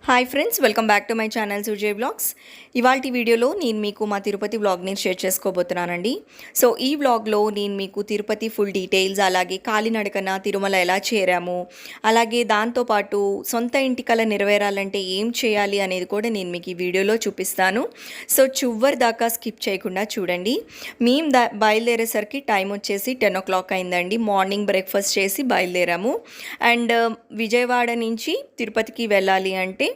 Hi friends, welcome back to my channel Sujay blogs. ఇవాల్టి వీడియోలో నేను మీకు మా తిరుపతి వ్లాగ్ని షేర్ చేసుకోబోతున్నానండి. సో ఈ వ్లాగ్లో నేను మీకు తిరుపతి ఫుల్ డీటెయిల్స్, అలాగే కాలినడకన తిరుమల ఎలా చేరాము, అలాగే దాంతోపాటు సొంత ఇంటి కల నెరవేరాలంటే ఏం చేయాలి అనేది కూడా నేను మీకు ఈ వీడియోలో చూపిస్తాను. సో చివరి దాకా స్కిప్ చేయకుండా చూడండి. మేము బయలుదేరేసరికి టైం వచ్చేసి 10 o'clock అయిందండి. మార్నింగ్ బ్రేక్ఫాస్ట్ చేసి బయలుదేరాము. అండ్ విజయవాడ నుంచి తిరుపతికి వెళ్ళాలి అంటే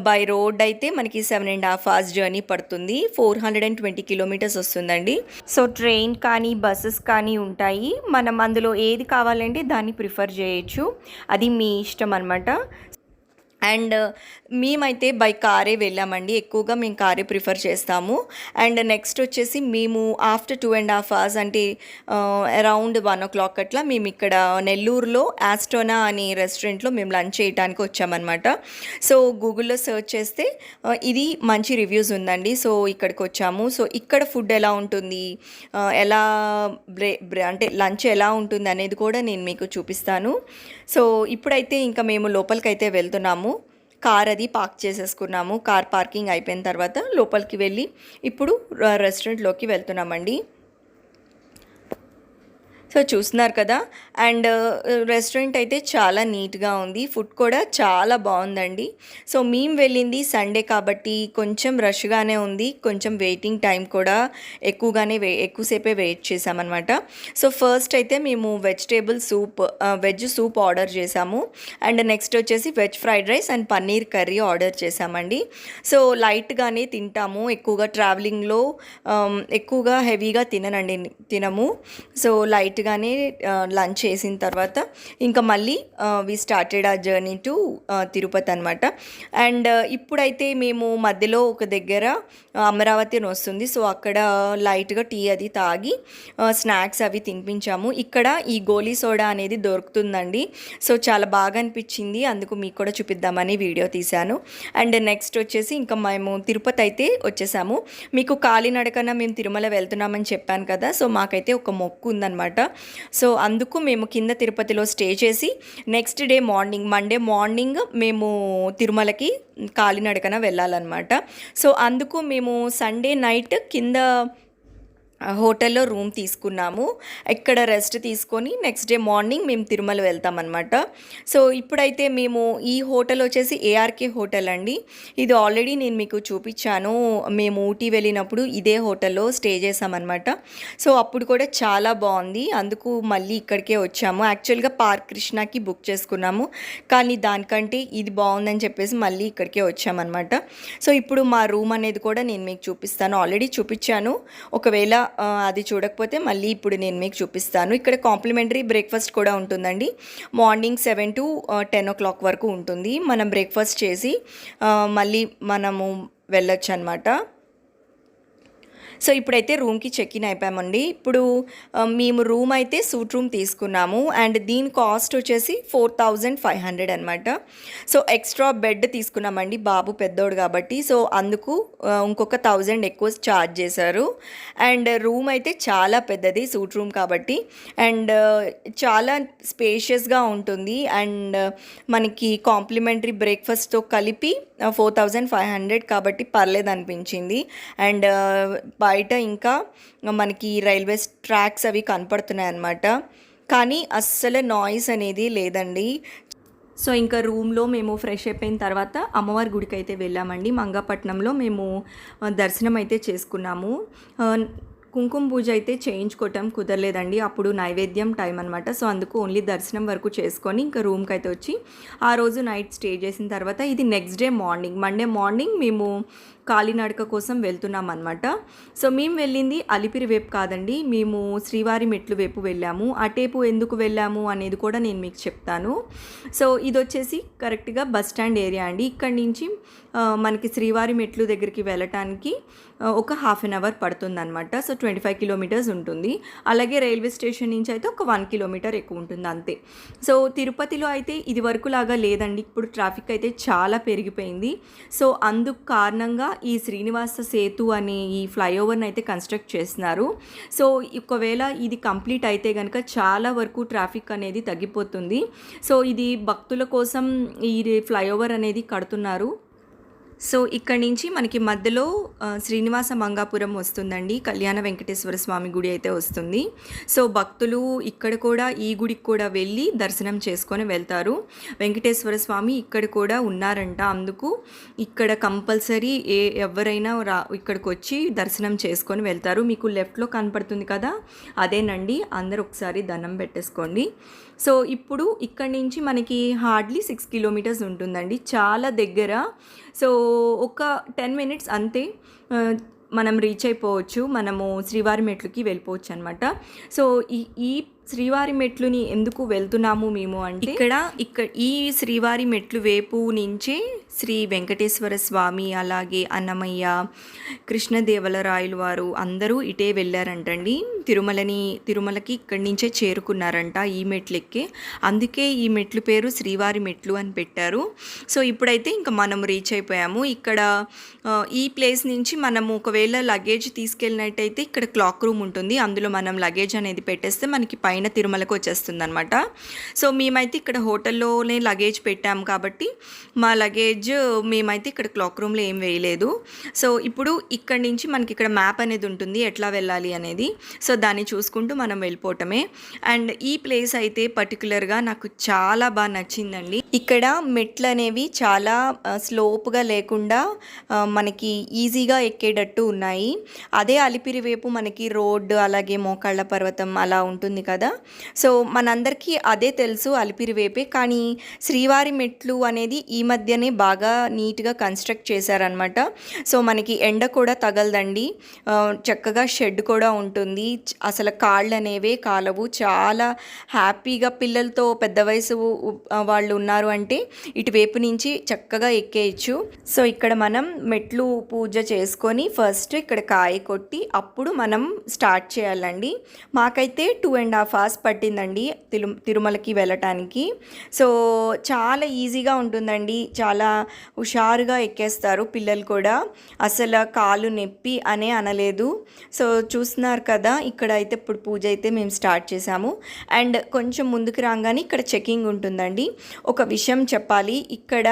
బై రోడ్ అయితే మనకి 7.5 hours జర్నీ పడుతుంది. 420 kilometers వస్తుందండి. సో ట్రైన్ కానీ బస్సెస్ కానీ ఉంటాయి. మనం అందులో ఏది కావాలంటే దాన్ని ప్రిఫర్ చేయొచ్చు. అది మీ ఇష్టం అనమాట. అండ్ మేమైతే బై కారే వెళ్ళామండి. ఎక్కువగా మేము కారే ప్రిఫర్ చేస్తాము. అండ్ నెక్స్ట్ వచ్చేసి మేము ఆఫ్టర్ 2.5 hours అంటే అరౌండ్ 1 o'clock అట్లా మేము ఇక్కడ నెల్లూరులో ఆస్టోనా అనే రెస్టారెంట్లో మేము లంచ్ చేయడానికి వచ్చామన్నమాట. సో గూగుల్లో సెర్చ్ చేస్తే ఇది మంచి రివ్యూస్ ఉందండి. సో ఇక్కడికి వచ్చాము. సో ఇక్కడ ఫుడ్ ఎలా ఉంటుంది, ఎలా అంటే లంచ్ ఎలా ఉంటుంది అనేది కూడా నేను మీకు చూపిస్తాను. సో ఇప్పుడైతే ఇంకా మేము లోపలికైతే వెళ్తున్నాము. కార్ అది పార్క్ చేసేసుకున్నాము. కార్ పార్కింగ్ అయిపోయిన తర్వాత లోపలికి వెళ్ళి ఇప్పుడు రెస్టారెంట్లోకి వెళ్తున్నామండి. సో చూస్తున్నారు కదా. అండ్ రెస్టారెంట్ అయితే చాలా నీట్గా ఉంది. ఫుడ్ కూడా చాలా బాగుందండి. సో మేము వెళ్ళింది సండే కాబట్టి కొంచెం రష్గానే ఉంది. కొంచెం వెయిటింగ్ టైం కూడా ఎక్కువసేపే వెయిట్ చేసామన్నమాట. సో ఫస్ట్ అయితే మేము వెజ్ సూప్ ఆర్డర్ చేసాము. అండ్ నెక్స్ట్ వచ్చేసి veg fried rice and paneer curry order చేసామండి. సో లైట్గానే తింటాము. ఎక్కువగా ట్రావెలింగ్లో ఎక్కువగా హెవీగా తినము. సో లైట్గానే లంచ్ చేసిన తర్వాత ఇంకా మళ్ళీ వి స్టార్టెడ్ ఆ జర్నీ టు తిరుపతి అనమాట. అండ్ ఇప్పుడైతే మేము మధ్యలో ఒక దగ్గర అమరావతి అని వస్తుంది. సో అక్కడ లైట్గా టీ అది తాగి స్నాక్స్ అవి తినిపించాము. ఇక్కడ ఈ గోలీ సోడా అనేది దొరుకుతుందండి. సో చాలా బాగా అనిపించింది. అందుకు మీకు కూడా చూపిద్దామని వీడియో తీశాను. అండ్ నెక్స్ట్ వచ్చేసి ఇంకా మేము తిరుపతి అయితే వచ్చేసాము. మీకు కాలినడకన మేము తిరుమల వెళ్తున్నామని చెప్పాను కదా. సో మాకైతే ఒక మొక్కు ఉందన్నమాట. సో అందుకు మేము కింద తిరుపతిలో స్టే చేసి నెక్స్ట్ డే మండే మార్నింగ్ మేము తిరుమలకి కాలినడకన వెళ్ళాలన్నమాట. సో అందుకు మేము సండే నైట్ కింద హోటల్లో రూమ్ తీసుకున్నాము. ఇక్కడ రెస్ట్ తీసుకొని నెక్స్ట్ డే మార్నింగ్ మేము తిరుమల వెళ్తామన్నమాట. సో ఇప్పుడైతే మేము ఈ హోటల్ వచ్చేసి ఏఆర్కే హోటల్ అండి. ఇది ఆల్రెడీ నేను మీకు చూపించాను. మేము ఊటీ వెళ్ళినప్పుడు ఇదే హోటల్లో స్టే చేసామన్నమాట. సో అప్పుడు కూడా చాలా బాగుంది. అందుకు మళ్ళీ ఇక్కడికే వచ్చాము. యాక్చువల్గా పార్క్ కృష్ణకి బుక్ చేసుకున్నాము, కానీ దానికంటే ఇది బాగుందని చెప్పేసి మళ్ళీ ఇక్కడికే వచ్చామన్నమాట. సో ఇప్పుడు మా రూమ్ అనేది కూడా నేను మీకు చూపిస్తాను. ఆల్రెడీ చూపించాను. ఒకవేళ అది చూడకపోతే మళ్ళీ ఇప్పుడు నేను మీకు చూపిస్తాను. ఇక్కడ కాంప్లిమెంటరీ బ్రేక్ఫాస్ట్ కూడా ఉంటుందండి. మార్నింగ్ 7 to 10 o'clock వరకు ఉంటుంది. మనం బ్రేక్ఫాస్ట్ చేసి మళ్ళీ మనము వెళ్ళొచ్చు అనమాట. సో ఇప్పుడైతే రూమ్కి చెక్ ఇన్ అయిపోయామండి. ఇప్పుడు మేము రూమ్ అయితే సూట్ రూమ్ తీసుకున్నాము. అండ్ దీని కాస్ట్ వచ్చేసి 4,500 అనమాట. సో ఎక్స్ట్రా బెడ్ తీసుకున్నామండి. బాబు పెద్దోడు కాబట్టి. సో అందుకు ఇంకొక 1,000 ఎక్కువ ఛార్జ్ చేశారు. అండ్ రూమ్ అయితే చాలా పెద్దది, సూట్ రూమ్ కాబట్టి. అండ్ చాలా స్పేషియస్గా ఉంటుంది. అండ్ మనకి కాంప్లిమెంటరీ బ్రేక్ఫాస్ట్తో కలిపి 4,500 కాబట్టి పర్లేదు అనిపించింది. అండ్ బయట ఇంకా మనకి రైల్వే ట్రాక్స్ అవి కనపడుతున్నాయి అన్నమాట. కానీ అస్సలు నాయిస్ అనేది లేదండి. సో ఇంకా రూమ్లో మేము ఫ్రెష్ అయిపోయిన తర్వాత అమ్మవారి గుడికి అయితే వెళ్ళామండి. మంగాపట్నంలో మేము దర్శనం అయితే చేసుకున్నాము. కుంకుమ పూజ అయితే చేయించుకోవటం కుదరలేదండి. అప్పుడు నైవేద్యం టైం అనమాట. సో అందుకు ఓన్లీ దర్శనం వరకు చేసుకొని ఇంకా రూమ్కి అయితే వచ్చి ఆ రోజు నైట్ స్టే చేసిన తర్వాత ఇది నెక్స్ట్ డే మండే మార్నింగ్ మేము కాలినడక కోసం వెళ్తున్నాం అనమాట. సో మేము వెళ్ళింది అలిపిరి వైపు కాదండి, మేము శ్రీవారి మెట్లు వైపు వెళ్ళాము. అటేపు ఎందుకు వెళ్ళాము అనేది కూడా నేను మీకు చెప్తాను. సో ఇది వచ్చేసి కరెక్ట్గా బస్ స్టాండ్ ఏరియా అండి. ఇక్కడి నుంచి మనకి శ్రీవారి మెట్లు దగ్గరికి వెళ్ళటానికి ఒక 1/2 hour పడుతుందన్నమాట. సో 25 kilometers ఉంటుంది. అలాగే రైల్వే స్టేషన్ నుంచి అయితే ఒక 1 kilometer ఎక్కువ ఉంటుంది అంతే. సో తిరుపతిలో అయితే ఇది వరకు లాగా లేదండి. ఇప్పుడు ట్రాఫిక్ అయితే చాలా పెరిగిపోయింది. సో అందుకు కారణంగా ఈ శ్రీనివాస సేతు అనే ఈ ఫ్లైఓవర్ని అయితే కన్స్ట్రక్ట్ చేస్తున్నారు. సో ఒకవేళ ఇది కంప్లీట్ అయితే కనుక చాలా వరకు ట్రాఫిక్ అనేది తగ్గిపోతుంది. సో ఇది భక్తుల కోసం ఈ ఫ్లైఓవర్ అనేది కడుతున్నారు. సో ఇక్కడి నుంచి మనకి మధ్యలో శ్రీనివాస మంగాపురం వస్తుందండి. కళ్యాణ వెంకటేశ్వర స్వామి గుడి అయితే వస్తుంది. సో భక్తులు ఇక్కడ కూడా ఈ గుడికి కూడా వెళ్ళి దర్శనం చేసుకొని వెళ్తారు. వెంకటేశ్వర స్వామి ఇక్కడ కూడా ఉన్నారంట. అందుకు ఇక్కడ కంపల్సరీ ఎవరైనా ఇక్కడికి వచ్చి దర్శనం చేసుకొని వెళ్తారు. మీకు లెఫ్ట్లో కనపడుతుంది కదా, అదేనండి. అందరూ ఒకసారి దండం పెట్టేసుకోండి. సో ఇప్పుడు ఇక్కడి నుంచి మనకి హార్డ్లీ 6 కిలోమీటర్స్ ఉంటుందండి, చాలా దగ్గర. సో ఒక 10 మినిట్స్ అంతే మనం రీచ్ అయిపోవచ్చు. మనము శ్రీవారి మెట్లుకి వెళ్ళిపోవచ్చు అనమాట. సో ఈ శ్రీవారి మెట్లుని ఎందుకు వెళ్తున్నాము మేము అంటే, ఇక్కడ ఈ శ్రీవారి మెట్లు వైపు నుంచే శ్రీ వెంకటేశ్వర స్వామి, అలాగే అన్నమయ్య, కృష్ణదేవరాయలు వారు అందరూ ఇటే వెళ్ళారంటండి. తిరుమలకి ఇక్కడి నుంచే చేరుకున్నారంట ఈ మెట్లెక్కే. అందుకే ఈ మెట్లు పేరు శ్రీవారి మెట్లు అని పెట్టారు. సో ఇప్పుడైతే ఇంకా మనం రీచ్ అయిపోయాము. ఇక్కడ ఈ ప్లేస్ నుంచి మనము ఒకవేళ లగేజ్ తీసుకెళ్ళినట్టయితే ఇక్కడ క్లాక్ రూమ్ ఉంటుంది. అందులో మనం లగేజ్ అనేది పెట్టేస్తే మనకి పైన తిరుమలకు వచ్చేస్తుంది అనమాట. సో మేమైతే ఇక్కడ హోటల్లోనే లగేజ్ పెట్టాము కాబట్టి మా లగేజ్ మేమైతే ఇక్కడ క్లాక్ రూమ్లో ఏం వేయలేదు. సో ఇప్పుడు ఇక్కడి నుంచి మనకి ఇక్కడ మ్యాప్ అనేది ఉంటుంది ఎట్లా వెళ్ళాలి అనేది. సో దాన్ని చూసుకుంటూ మనం వెళ్ళిపోవటమే. అండ్ ఈ ప్లేస్ అయితే పర్టికులర్గా నాకు చాలా బాగా నచ్చిందండి. ఇక్కడ మెట్లు అనేవి చాలా స్లోప్గా లేకుండా మనకి ఈజీగా ఎక్కేటట్టు ఉన్నాయి. అదే అలిపిరి వైపు మనకి రోడ్డు, అలాగే మోకాళ్ళ పర్వతం అలా ఉంటుంది కదా. సో మనందరికీ అదే తెలుసు, అలిపిరి వైపే. కానీ శ్రీవారి మెట్లు అనేది ఈ మధ్యనే బాగా నీట్గా కన్స్ట్రక్ట్ చేశారనమాట. సో మనకి ఎండ కూడా తగలదండి, చక్కగా షెడ్ కూడా ఉంటుంది. అసలు కాళ్ళు అనేవే కాలవు. చాలా హ్యాపీగా పిల్లలతో పెద్ద వయసు వాళ్ళు ఉన్నారు అంటే ఇటువైపు నుంచి చక్కగా ఎక్కేయచ్చు. సో ఇక్కడ మనం మెట్లు పూజ చేసుకొని ఫస్ట్ ఇక్కడ కాయ కొట్టి అప్పుడు మనం స్టార్ట్ చేయాలండి. మాకైతే 2.5 hours పట్టిందండి తిరుమలకి వెళ్ళటానికి. సో చాలా ఈజీగా ఉంటుందండి, చాలా హుషారుగా ఎక్కేస్తారు పిల్లలు కూడా. అసలు కాలు నొప్పి అనే అనలేదు. సో చూస్తున్నారు కదా, ఇక్కడ అయితే ఇప్పుడు పూజ అయితే మేము స్టార్ట్ చేసాము. అండ్ కొంచెం ముందుకు రాగానే ఇక్కడ చెకింగ్ ఉంటుందండి. ఒక విషయం చెప్పాలి, ఇక్కడ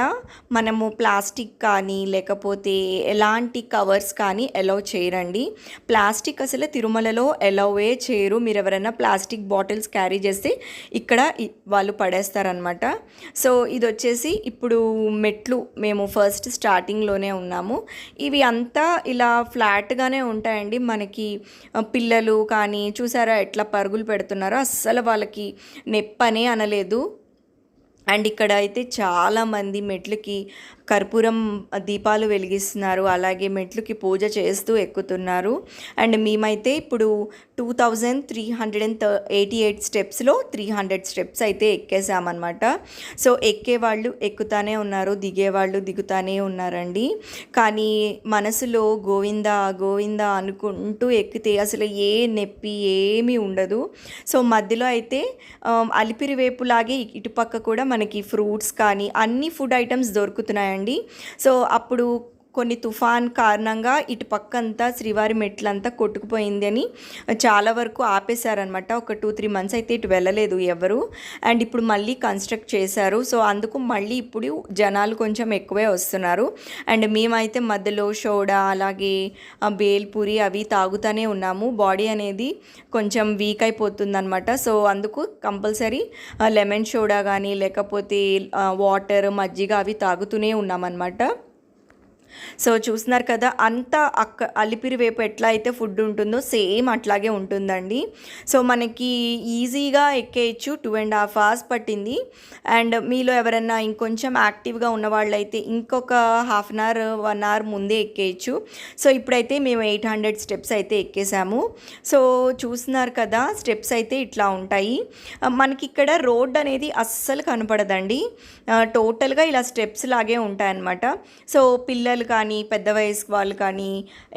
మనము ప్లాస్టిక్ కానీ లేకపోతే ఎలాంటి కవర్స్ కానీ అలౌ చేయరండి. ప్లాస్టిక్ అసలు తిరుమలలో అలౌవే చేయరు. మీరు ఎవరైనా ప్లాస్టిక్ బాటిల్స్ క్యారీ చేస్తే ఇక్కడ వాళ్ళు పడేస్తారనమాట. సో ఇది వచ్చేసి ఇప్పుడు మెట్లు మేము ఫస్ట్ స్టార్టింగ్లోనే ఉన్నాము. ఇవి అంతా ఇలా ఫ్లాట్గానే ఉంటాయండి. మనకి పిల్లలు కానీ చూసారా ఎట్లా పరుగులు పెడుతున్నారో, అస్సలు వాళ్ళకి నొప్పనే అనలేదు. అండ్ ఇక్కడ అయితే చాలామంది మెట్లకి కర్పూరం దీపాలు వెలిగిస్తున్నారు, అలాగే మెట్లుకి పూజ చేస్తూ ఎక్కుతున్నారు. అండ్ మేమైతే ఇప్పుడు 2388 స్టెప్స్లో 300 స్టెప్స్ అయితే ఎక్కేసామన్నమాట. సో ఎక్కేవాళ్ళు ఎక్కుతానే ఉన్నారు, దిగేవాళ్ళు దిగుతానే ఉన్నారండి. కానీ మనసులో గోవిందా గోవిందా అనుకుంటూ ఎక్కితే అసలు ఏ నొప్పి ఏమీ ఉండదు. సో మధ్యలో అయితే అలిపిరి వైపులాగే ఇటుపక్క కూడా మనకి ఫ్రూట్స్ కానీ అన్ని ఫుడ్ ఐటమ్స్ దొరుకుతున్నాయండి. సో అప్పుడు కొన్ని తుఫాన్ కారణంగా ఇటు పక్క అంతా శ్రీవారి మెట్లంతా కొట్టుకుపోయింది అని చాలా వరకు ఆపేశారనమాట. ఒక 2-3 months అయితే ఇటు వెళ్ళలేదు ఎవరు. అండ్ ఇప్పుడు మళ్ళీ కన్స్ట్రక్ట్ చేశారు. సో అందుకు మళ్ళీ ఇప్పుడు జనాలు కొంచెం ఎక్కువే వస్తున్నారు. అండ్ మేమైతే మధ్యలో సోడా అలాగే బేల్పూరి అవి తాగుతూనే ఉన్నాము. బాడీ అనేది కొంచెం వీక్ అయిపోతుందన్నమాట. సో అందుకు కంపల్సరీ లెమన్ సోడా కానీ లేకపోతే వాటర్, మజ్జిగ అవి తాగుతూనే ఉన్నామన్నమాట. సో చూస్తున్నారు కదా, అంతా అలిపిరి వైపు ఎట్లా అయితే ఫుడ్ ఉంటుందో సేమ్ అట్లాగే ఉంటుందండి. సో మనకి ఈజీగా ఎక్కేయచ్చు. 2.5 hours పట్టింది. అండ్ మీలో ఎవరైనా ఇంకొంచెం యాక్టివ్గా ఉన్న వాళ్ళైతే ఇంకొక 1/2 hour 1 hour ముందే ఎక్కేయచ్చు. సో ఇప్పుడైతే మేము 800 స్టెప్స్ అయితే ఎక్కేసాము. సో చూస్తున్నారు కదా, స్టెప్స్ అయితే ఇట్లా ఉంటాయి. మనకి ఇక్కడ రోడ్ అనేది అస్సలు కనపడదండి, టోటల్గా ఇలా స్టెప్స్ లాగే ఉంటాయన్నమాట. సో పిల్లలు పిల్లలు కానీ పెద్ద వయసు వాళ్ళు కానీ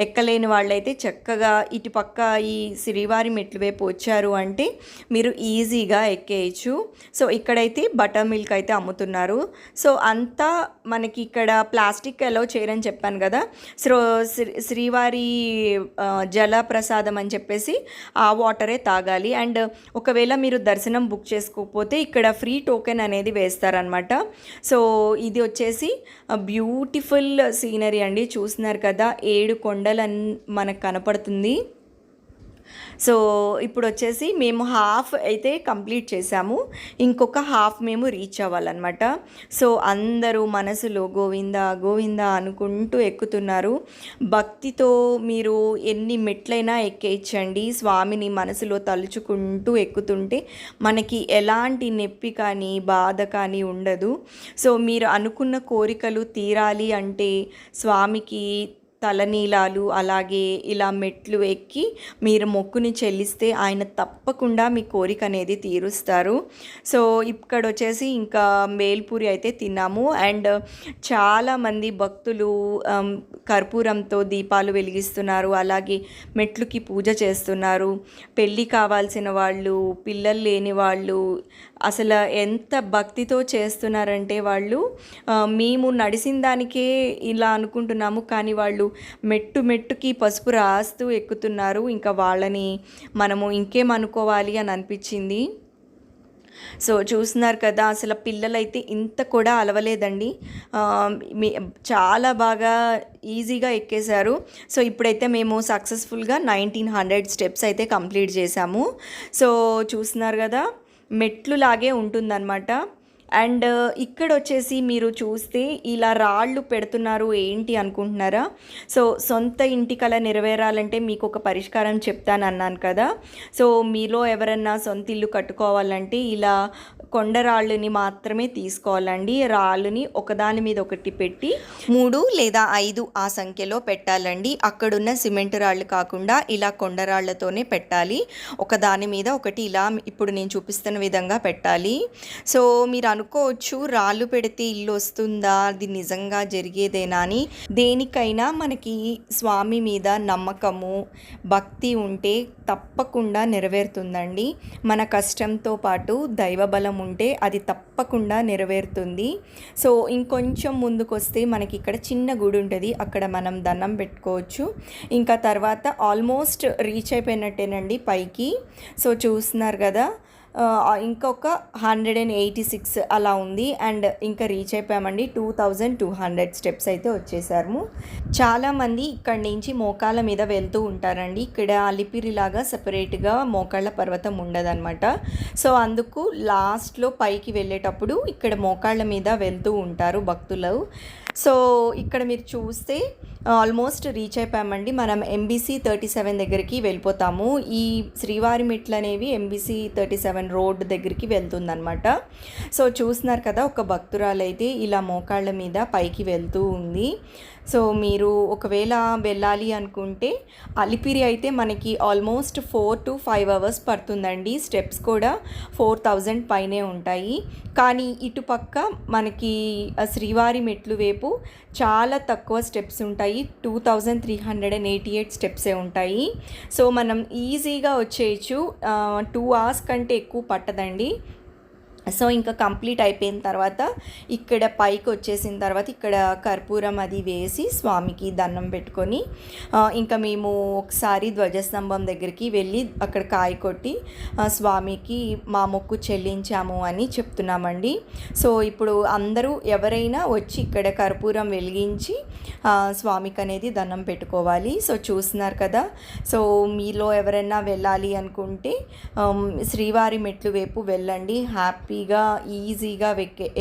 ఎక్కలేని వాళ్ళైతే చక్కగా ఇటుపక్క ఈ శ్రీవారి మెట్లు వైపు వచ్చారు అంటే మీరు ఈజీగా ఎక్కేయచ్చు. సో ఇక్కడైతే బటర్ మిల్క్ అయితే అమ్ముతున్నారు. సో అంతా మనకి ఇక్కడ ప్లాస్టిక్ అలౌ చేయరని చెప్పాను కదా. సో శ్రీవారి జల ప్రసాదం అని చెప్పేసి ఆ వాటరే తాగాలి. అండ్ ఒకవేళ మీరు దర్శనం బుక్ చేసుకోకపోతే ఇక్కడ ఫ్రీ టోకెన్ అనేది వేస్తారనమాట. సో ఇది వచ్చేసి బ్యూటిఫుల్ సీనరీ అండి. చూస్తున్నారు కదా, 7 కొండలు మనకు కనపడుతుంది. సో ఇప్పుడు వచ్చేసి మేము హాఫ్ అయితే కంప్లీట్ చేసాము, ఇంకొక హాఫ్ మేము రీచ్ అవ్వాలన్నమాట. సో అందరూ మనసులో గోవింద గోవింద అనుకుంటూ ఎక్కుతున్నారు. భక్తితో మీరు ఎన్ని మెట్లైనా ఎక్కేయచ్చండి. స్వామిని మనసులో తలుచుకుంటూ ఎక్కుతుంటే మనకి ఎలాంటి నొప్పి కానీ బాధ కానీ ఉండదు. సో మీరు అనుకున్న కోరికలు తీరాలి అంటే స్వామికి తలనీలాలు అలాగే ఇలా మెట్లు ఎక్కి మీరు మొక్కుని చెల్లిస్తే ఆయన తప్పకుండా మీ కోరిక అనేది తీరుస్తారు. సో ఇక్కడ వచ్చేసి ఇంకా మేల్పూరి అయితే తిన్నాము. అండ్ చాలామంది భక్తులు కర్పూరంతో దీపాలు వెలిగిస్తున్నారు, అలాగే మెట్లుకి పూజ చేస్తున్నారు. పెళ్ళి కావాల్సిన వాళ్ళు, పిల్లలు లేని వాళ్ళు అసలు ఎంత భక్తితో చేస్తున్నారంటే వాళ్ళు మేము నడిచిన దానికే ఇలా అనుకుంటున్నాము, కానీ వాళ్ళు మెట్టు మెట్టుకి పసుపు రాస్తూ ఎక్కుతున్నారు. ఇంకా వాళ్ళని మనము ఇంకేమనుకోవాలి అని అనిపించింది. సో చూస్తున్నారు కదా, అసలు పిల్లలైతే ఇంత కూడా అలవలేదండి. చాలా బాగా ఈజీగా ఎక్కేశారు. సో ఇప్పుడైతే మేము సక్సెస్ఫుల్గా 1900 స్టెప్స్ అయితే కంప్లీట్ చేసాము. సో చూస్తున్నారు కదా, మెట్లు లాగే ఉంటుందన్నమాట. అండ్ ఇక్కడ వచ్చేసి మీరు చూస్తే ఇలా రాళ్ళు పెడుతున్నారు ఏంటి అనుకుంటున్నారా? సో సొంత ఇంటి కల నెరవేరాలంటే మీకు ఒక పరిష్కారం చెప్తాను అన్నాను కదా. సో మీలో ఎవరన్నా సొంత ఇల్లు కట్టుకోవాలంటే ఇలా కొండరాళ్ళని మాత్రమే తీసుకోవాలండి. రాళ్ళని ఒకదాని మీద ఒకటి పెట్టి 3 లేదా 5 ఆ సంఖ్యలో పెట్టాలండి. అక్కడున్న సిమెంట్ రాళ్ళు కాకుండా ఇలా కొండరాళ్లతోనే పెట్టాలి. ఒకదాని మీద ఒకటి ఇలా ఇప్పుడు నేను చూపిస్తున్న విధంగా పెట్టాలి. సో మీరు అనుకోవచ్చు, రాళ్ళు పెడితే ఇల్లు వస్తుందా, అది నిజంగా జరిగేదేనా అని. దేనికైనా మనకి స్వామి మీద నమ్మకము భక్తి ఉంటే తప్పకుండా నెరవేరుతుందండి. మన కష్టంతో పాటు దైవబలం ఉంటే అది తప్పకుండా నెరవేరుతుంది. సో ఇంకొంచెం ముందుకు వస్తే మనకి ఇక్కడ చిన్న గుడి ఉంటుంది, అక్కడ మనం దండం పెట్టుకోవచ్చు. ఇంకా తర్వాత ఆల్మోస్ట్ రీచ్ అయిపోయినట్టేనండి పైకి. సో చూస్తున్నారు కదా, ఇంకొక 186 అలా ఉంది. అండ్ ఇంకా రీచ్ అయిపోయామండి. 2200 స్టెప్స్ అయితే వచ్చేసాము. చాలామంది ఇక్కడి నుంచి మోకాళ్ళ మీద వెళ్తూ ఉంటారండి. ఇక్కడ అలిపిరిలాగా సపరేట్గా మోకాళ్ళ పర్వతం ఉండదన్నమాట. సో అందుకు లాస్ట్లో పైకి వెళ్ళేటప్పుడు ఇక్కడ మోకాళ్ళ మీద వెళ్తూ ఉంటారు భక్తులు. సో ఇక్కడ మీరు చూస్తే ఆల్మోస్ట్ రీచ్ అయిపోయామండి. మనం ఎంబీసీ 37 దగ్గరికి వెళ్ళిపోతాము. ఈ శ్రీవారి మెట్లు అనేవి ఎంబీసీ 37 రోడ్ దగ్గరికి వెళ్తుందనమాట. సో చూస్తున్నారు కదా, ఒక భక్తురాలు అయితే ఇలా మోకాళ్ళ మీద పైకి వెళ్తూ ఉంది. సో మీరు ఒకవేళ వెళ్ళాలి అనుకుంటే అలిపిరి అయితే మనకి ఆల్మోస్ట్ 4 to 5 అవర్స్ పడుతుందండి. స్టెప్స్ కూడా 4000 పైనే ఉంటాయి. కానీ ఇటుపక్క మనకి శ్రీవారి మెట్లు వైపు చాలా తక్కువ స్టెప్స్ ఉంటాయి. 2388 స్టెప్సే ఉంటాయి. సో మనం ఈజీగా వచ్చేయచ్చు. 2 hours కంటే ఎక్కువ పట్టదండి. సో ఇంకా కంప్లీట్ అయిపోయిన తర్వాత ఇక్కడ పైకి వచ్చేసిన తర్వాత ఇక్కడ కర్పూరం అది వేసి స్వామికి దండం పెట్టుకొని ఇంకా మేము ఒకసారి ధ్వజస్తంభం దగ్గరికి వెళ్ళి అక్కడ కాయ కొట్టి స్వామికి మా మొక్కు చెల్లించాము అని చెప్తున్నామండి. సో ఇప్పుడు అందరూ ఎవరైనా వచ్చి ఇక్కడ కర్పూరం వెలిగించి స్వామికి అనేది దండం పెట్టుకోవాలి. సో చూస్తున్నారు కదా, సో మీలో ఎవరైనా వెళ్ళాలి అనుకుంటే శ్రీవారి మెట్లు వైపు వెళ్ళండి. హ్యాపీగా ఈజీగా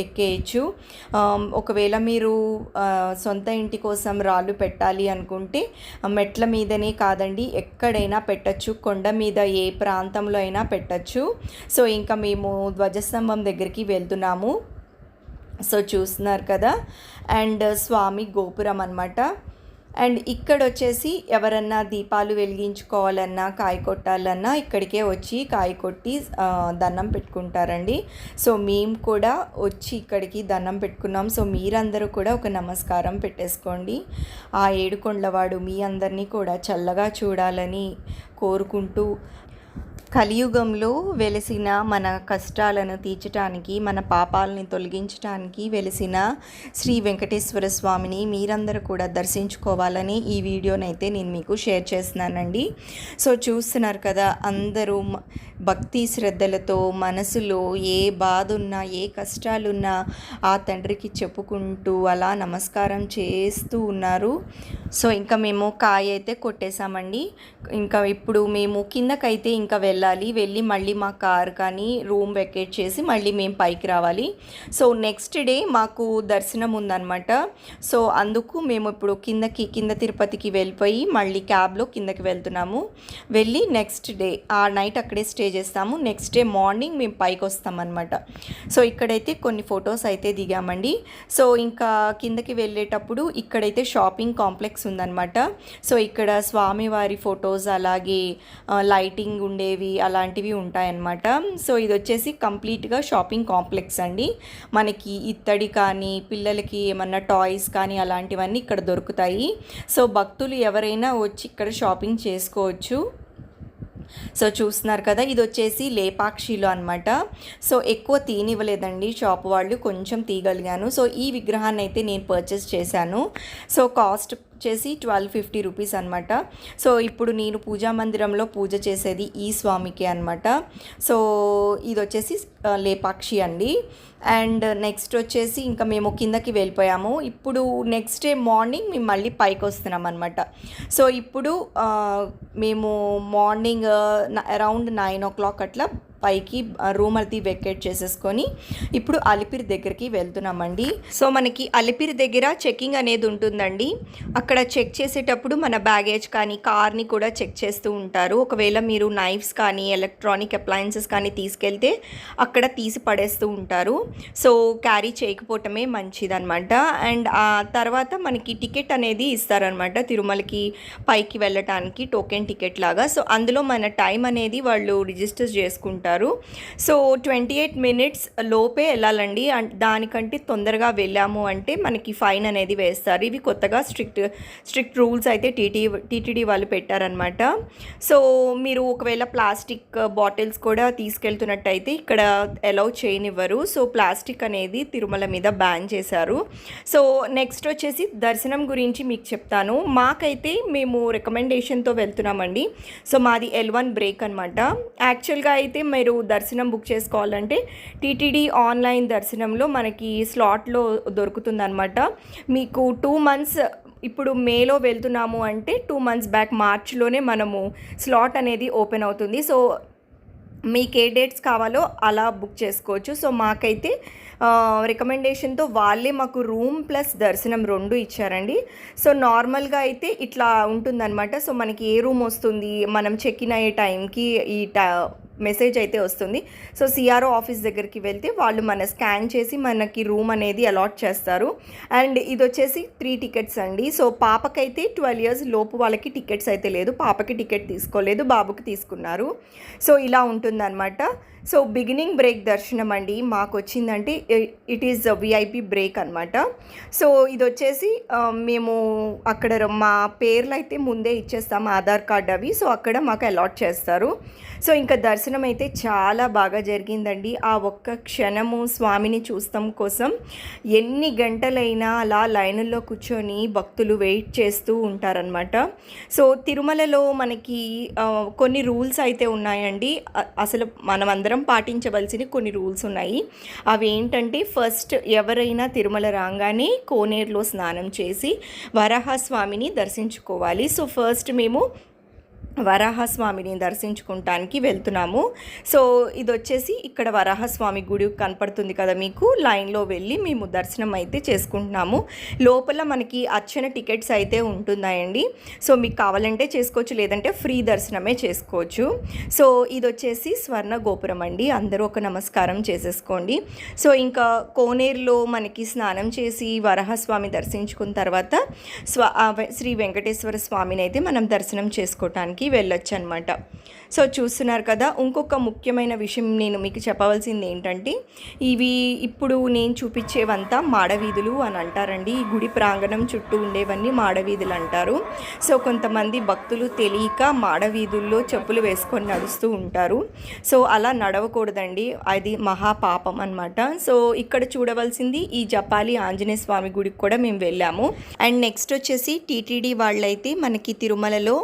ఎక్కేయచ్చు. ఒకవేళ మీరు సొంత ఇంటి కోసం రాళ్ళు పెట్టాలి అనుకుంటే మెట్ల మీదనే కాదండి, ఎక్కడైనా పెట్టచ్చు. కొండ మీద ఏ ప్రాంతంలో అయినా పెట్టచ్చు. సో ఇంకా మేము ధ్వజస్తంభం దగ్గరికి వెళ్తున్నాము. సో చూస్తున్నారు కదా, అండ్ స్వామి గోపురం అన్నమాట. అండ్ ఇక్కడొచ్చేసి ఎవరన్నా దీపాలు వెలిగించుకోవాలన్నా, కాయ కొట్టాలన్నా ఇక్కడికే వచ్చి కాయ కొట్టి దండం పెట్టుకుంటారండి. సో మేము కూడా వచ్చి ఇక్కడికి దండం పెట్టుకున్నాం. సో మీరందరూ కూడా ఒక నమస్కారం పెట్టేసుకోండి. ఆ ఏడుకొండలవాడు మీ అందరినీ కూడా చల్లగా చూడాలని కోరుకుంటూ, కలియుగంలో వెలిసిన మన కష్టాలను తీర్చడానికి, మన పాపాలని తొలగించడానికి వెలిసిన శ్రీ వెంకటేశ్వర స్వామిని మీరందరూ కూడా దర్శించుకోవాలని ఈ వీడియోనైతే నేను మీకు షేర్ చేస్తున్నానండి. సో చూస్తున్నారు కదా, అందరూ భక్తి శ్రద్ధలతో మనసులో ఏ బాధ ఉన్నా, ఏ కష్టాలున్నా ఆ తండ్రికి చెప్పుకుంటూ అలా నమస్కారం చేస్తూ ఉన్నారు. సో ఇంకా మేము కాయ అయితే కొట్టేశామండి. ఇంకా ఇప్పుడు మేము కిందకైతే ఇంకా వెళ్ళి మళ్ళీ మా కార్ కానీ రూమ్ వెకేట్ చేసి మళ్ళీ మేము పైకి రావాలి. సో నెక్స్ట్ డే మాకు దర్శనం ఉందన్నమాట. సో అందుకు మేము ఇప్పుడు కింద తిరుపతికి వెళ్ళిపోయి మళ్ళీ క్యాబ్లో కిందకి వెళ్తున్నాము. వెళ్ళి నెక్స్ట్ డే ఆ నైట్ అక్కడే స్టే చేస్తాము. నెక్స్ట్ డే మార్నింగ్ మేము పైకి వస్తామన్నమాట. సో ఇక్కడైతే కొన్ని ఫొటోస్ అయితే దిగామండి. సో ఇంకా కిందకి వెళ్ళేటప్పుడు ఇక్కడైతే షాపింగ్ కాంప్లెక్స్ ఉందన్నమాట. సో ఇక్కడ స్వామివారి ఫొటోస్ అలాగే లైటింగ్ ఉండేవి అలాంటివి ఉంటాయన్నమాట. సో ఇది వచ్చేసి కంప్లీట్గా షాపింగ్ కాంప్లెక్స్ అండి. మనకి ఇత్తడి కానీ పిల్లలకి ఏమన్నా టాయ్స్ కానీ అలాంటివన్నీ ఇక్కడ దొరుకుతాయి. సో భక్తులు ఎవరైనా వచ్చి ఇక్కడ షాపింగ్ చేసుకోవచ్చు. సో చూస్తున్నారు కదా, ఇది వచ్చేసి లేపాక్షిలో అనమాట. సో ఎక్కువ తీనివ్వలేదండి షాప్ వాళ్ళు, కొంచెం తీయగలిగాను. సో ఈ విగ్రహాన్ని అయితే నేను పర్చేస్ చేశాను. సో కాస్ట్ వచ్చేసి 1250 రూపీస్ అనమాట. సో ఇప్పుడు నేను పూజా మందిరంలో పూజ చేసేది ఈ స్వామికి అనమాట. సో ఇది వచ్చేసి లేపాక్షి అండి. అండ్ నెక్స్ట్ వచ్చేసి ఇంకా మేము కిందకి వెళ్ళిపోయాము. ఇప్పుడు నెక్స్ట్ డే మార్నింగ్ మేము మళ్ళీ పైకి వస్తున్నాం అనమాట. సో ఇప్పుడు మేము మార్నింగ్ అరౌండ్ 9 o'clock అట్లా పైకి రూమ్ అది వెకేట్ చేసేసుకొని ఇప్పుడు అలిపిరి దగ్గరికి వెళ్తున్నామండి. సో మనకి అలిపిరి దగ్గర చెకింగ్ అనేది ఉంటుందండి. అక్కడ చెక్ చేసేటప్పుడు మన బ్యాగేజ్ కానీ కార్ని కూడా చెక్ చేస్తూ ఉంటారు. ఒకవేళ మీరు నైఫ్స్ కానీ ఎలక్ట్రానిక్ అప్లయన్సెస్ కానీ తీసుకెళ్తే అక్కడ తీసి పడేస్తూ ఉంటారు. సో క్యారీ చేయకపోవటమే మంచిదన్నమాట. అండ్ ఆ తర్వాత మనకి టికెట్ అనేది ఇస్తారనమాట తిరుమలకి పైకి వెళ్ళటానికి, టోకెన్ టికెట్ లాగా. సో అందులో మన టైం అనేది వాళ్ళు రిజిస్టర్ చేసుకుంటారు. సో 28 minutes లోపే వెళ్ళాలండి. దానికంటే తొందరగా వెళ్ళాము అంటే మనకి ఫైన్ అనేది వేస్తారు. ఇవి కొత్తగా స్ట్రిక్ట్ రూల్స్ అయితే టీటీడీ వాళ్ళు పెట్టారనమాట. సో మీరు ఒకవేళ ప్లాస్టిక్ బాటిల్స్ కూడా తీసుకెళ్తున్నట్టయితే ఇక్కడ అలౌ చేయనివ్వరు. సో ప్లాస్టిక్ అనేది తిరుమల మీద బ్యాన్ చేశారు. సో నెక్స్ట్ వచ్చేసి దర్శనం గురించి మీకు చెప్తాను. మాకైతే మేము రికమెండేషన్తో వెళ్తున్నామండి. సో మాది L1 బ్రేక్ అనమాట. యాక్చువల్గా అయితే మీరు దర్శనం బుక్ చేసుకోవాలంటే టీటీడీ ఆన్లైన్ దర్శనంలో మనకి స్లాట్లో దొరుకుతుందన్నమాట. మీకు 2 months ఇప్పుడు మేలో వెళ్తున్నాము అంటే 2 months బ్యాక్ మార్చ్లోనే మనము స్లాట్ అనేది ఓపెన్ అవుతుంది. సో మీకు ఏ డేట్స్ కావాలో అలా బుక్ చేసుకోవచ్చు. సో మాకైతే రికమెండేషన్తో వాళ్ళే మాకు రూమ్ ప్లస్ దర్శనం 2 ఇచ్చారండి. సో నార్మల్గా అయితే ఇట్లా ఉంటుందన్నమాట. సో మనకి ఏ రూమ్ వస్తుంది, మనం చెక్ ఇన్ అయ్యే టైంకి మెసేజ్ అయితే వస్తుంది. సో సిఆర్ఓ ఆఫీస్ దగ్గరికి వెళ్తే వాళ్ళు మన స్కాన్ చేసి మనకి రూమ్ అనేది అలాట్ చేస్తారు. అండ్ ఇది వచ్చేసి 3 tickets అండి. సో పాపకైతే 12 years లోపు వాళ్ళకి టికెట్స్ అయితే లేదు. పాపకి టికెట్ తీసుకోలేదు, బాబుకి తీసుకున్నారు. సో ఇలా ఉంటుందన్నమాట. సో బిగినింగ్ బ్రేక్ దర్శనం అండి మాకు వచ్చిందంటే ఇట్ ఈజ్ విఐపి బ్రేక్ అనమాట. సో ఇది వచ్చేసి మేము అక్కడ మా పేర్లు అయితే ముందే ఇచ్చేస్తాము, ఆధార్ కార్డ్ అవి. సో అక్కడ మాకు అలాట్ చేస్తారు. సో ఇంకా దర్శనం అయితే చాలా బాగా జరిగిందండి. ఆ ఒక్క క్షణము స్వామిని చూస్తాం కోసం ఎన్ని గంటలైనా అలా లైన్లో కూర్చొని భక్తులు వెయిట్ చేస్తూ ఉంటారనమాట. సో తిరుమలలో మనకి కొన్ని రూల్స్ అయితే ఉన్నాయండి. అసలు మనమందరం పాటించవలసిన కొన్ని రూల్స్ ఉన్నాయి. అవి ఏంటంటే, ఫస్ట్ ఎవరైనా తిరుమల రాగానే కోనేరులో స్నానం చేసి వరాహస్వామిని దర్శించుకోవాలి. సో ఫస్ట్ మేము వరాహస్వామిని దర్శించుకుంటానికి వెళ్తున్నాము. సో ఇదొచ్చేసి ఇక్కడ వరాహస్వామి గుడి కనపడుతుంది కదా మీకు, లైన్లో వెళ్ళి మేము దర్శనం అయితే చేసుకుంటున్నాము. లోపల మనకి అర్చన టికెట్స్ అయితే ఉంటున్నాయండి. సో మీకు కావాలంటే చేసుకోవచ్చు, లేదంటే ఫ్రీ దర్శనమే చేసుకోవచ్చు. సో ఇదొచ్చేసి స్వర్ణ గోపురం అండి, అందరూ ఒక నమస్కారం చేసేసుకోండి. సో ఇంకా కోనేరులో మనకి స్నానం చేసి వరాహస్వామి దర్శించుకున్న తర్వాత శ్రీ వెంకటేశ్వర స్వామిని అయితే మనం దర్శనం చేసుకోవటానికి వెళ్ళొచ్చు అనమాట. సో చూస్తున్నారు కదా, ఇంకొక ముఖ్యమైన విషయం నేను మీకు చెప్పవలసింది ఏంటంటే, ఇవి ఇప్పుడు నేను చూపించేవంతా మాడవీధులు అని అంటారండి. ఈ గుడి ప్రాంగణం చుట్టూ ఉండేవన్నీ మాడవీధులు అంటారు. సో కొంతమంది భక్తులు తెలియక మాడవీధుల్లో చెప్పులు వేసుకొని నడుస్తూ ఉంటారు. సో అలా నడవకూడదండి, అది మహాపాపం అనమాట. సో ఇక్కడ చూడవలసింది ఈ జపాలి ఆంజనేయ స్వామి గుడికి కూడా మేము వెళ్ళాము. అండ్ నెక్స్ట్ వచ్చేసి టీటీడీ వాళ్ళైతే మనకి తిరుమలలో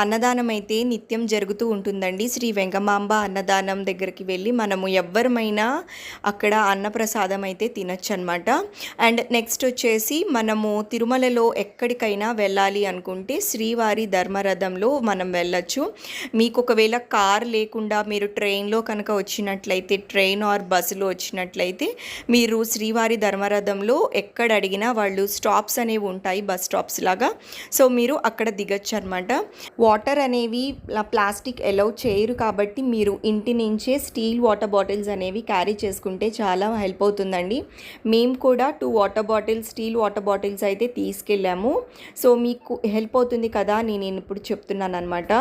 అన్నదానం అయితే నిత్యం జరుగుతూ ఉంటుందండి. శ్రీ వెంగమాంబ అన్నదానం దగ్గరికి వెళ్ళి మనము ఎవ్వరమైనా అక్కడ అన్నప్రసాదం అయితే తినచ్చు అనమాట. అండ్ నెక్స్ట్ వచ్చేసి మనము తిరుమలలో ఎక్కడికైనా వెళ్ళాలి అనుకుంటే శ్రీవారి ధర్మరథంలో మనం వెళ్ళచ్చు. మీకు ఒకవేళ కార్ లేకుండా మీరు ట్రైన్లో కనుక వచ్చినట్లయితే, ట్రైన్ ఆర్ బస్సులో వచ్చినట్లయితే మీరు శ్రీవారి ధర్మరథంలో ఎక్కడ అడిగినా వాళ్ళు స్టాప్స్ అనేవి ఉంటాయి, బస్ స్టాప్స్ లాగా. సో మీరు అక్కడ దిగచ్చు అనమాట. వాటర్ అనేవి ప్లాస్టిక్ అలౌ చేయరు కాబట్టి మీరు ఇంటి నుంచే స్టీల్ వాటర్ బాటిల్స్ అనేవి క్యారీ చేసుకుంటే చాలా హెల్ప్ అవుతుందండి. మేము కూడా 2 water bottles, steel water bottles అయితే తీసుకెళ్ళాము. సో మీకు హెల్ప్ అవుతుంది కదా నేను ఇప్పుడు చెప్తున్నాను అనమాట.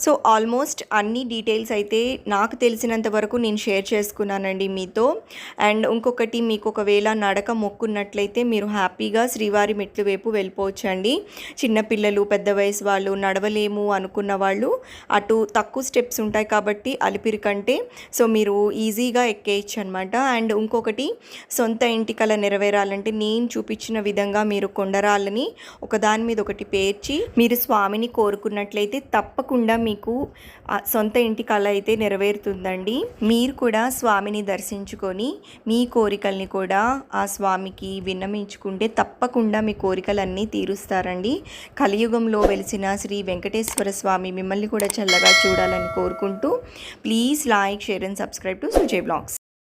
సో ఆల్మోస్ట్ అన్ని డీటెయిల్స్ అయితే నాకు తెలిసినంత వరకు నేను షేర్ చేసుకున్నానండి మీతో. అండ్ ఇంకొకటి, మీకు ఒకవేళ నడక మొక్కున్నట్లయితే మీరు హ్యాపీగా శ్రీవారి మెట్లు వైపు వెళ్ళిపోవచ్చు అండి. చిన్నపిల్లలు, పెద్ద వయసు వాళ్ళు, నడవలేము అనుకున్న వాళ్ళు అటు తక్కువ స్టెప్స్ ఉంటాయి కాబట్టి అలిపిరి కంటే సో మీరు ఈజీగా ఎక్కేయచ్చు అనమాట. అండ్ ఇంకొకటి, సొంత ఇంటి కల నెరవేరాలంటే నేను చూపించిన విధంగా మీరు కొండరాళ్ళని ఒకదాని మీద ఒకటి పేర్చి మీరు స్వామిని కోరుకున్నట్లయితే తప్పకుండా మీకు సొంత ఇంటి కళ అయితే నెరవేరుతుందండి. మీరు కూడా స్వామిని దర్శించుకొని మీ కోరికల్ని కూడా ఆ స్వామికి విన్నమించుకుంటే తప్పకుండా మీ కోరికలన్నీ తీరుస్తారండి. కలియుగంలో వెలిసిన శ్రీ వెంకటేశ్వర స్వామి మిమ్మల్ని కూడా చల్లగా చూడాలని కోరుకుంటూ please like, share and subscribe to Sujay blogs.